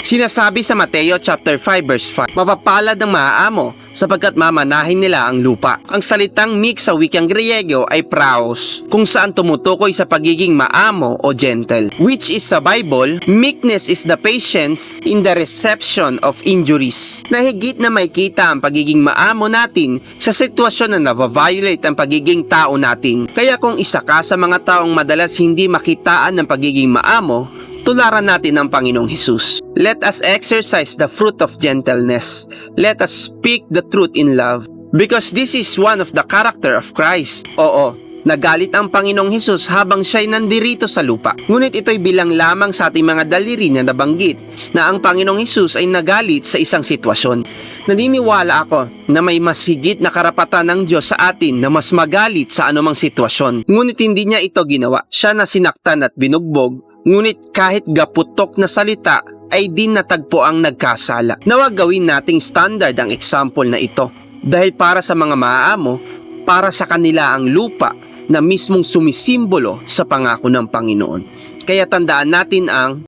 Sinasabi sa Mateo chapter 5 verse 5, mapapalad ang maaamo sapagkat mamanahin nila ang lupa. Ang salitang meek sa wikang Griego ay praos, kung saan tumutukoy sa pagiging maamo o gentle, which is sa Bible, meekness is the patience in the reception of injuries. Nahigit na makita ang pagiging maamo natin sa sitwasyon na nava-violate ang pagiging tao natin. Kaya kung isa ka sa mga taong madalas hindi makitaan ng pagiging maamo, tularan natin ang Panginoong Hesus. Let us exercise the fruit of gentleness. Let us speak the truth in love. Because this is one of the character of Christ. Oo, nagalit ang Panginoong Hesus habang siya'y nandirito sa lupa. Ngunit ito'y bilang lamang sa ating mga daliri na nabanggit na ang Panginoong Hesus ay nagalit sa isang sitwasyon. Naniniwala ako na may mas higit na karapatan ng Diyos sa atin na mas magalit sa anumang sitwasyon. Ngunit hindi niya ito ginawa. Siya na sinaktan at binugbog. Ngunit kahit gaputok na salita ay di natagpo ang nagkasala. Nawag gawin nating standard ang example na ito. Dahil para sa mga maaamo, para sa kanila ang lupa na mismong sumisimbolo sa pangako ng Panginoon. Kaya tandaan natin ang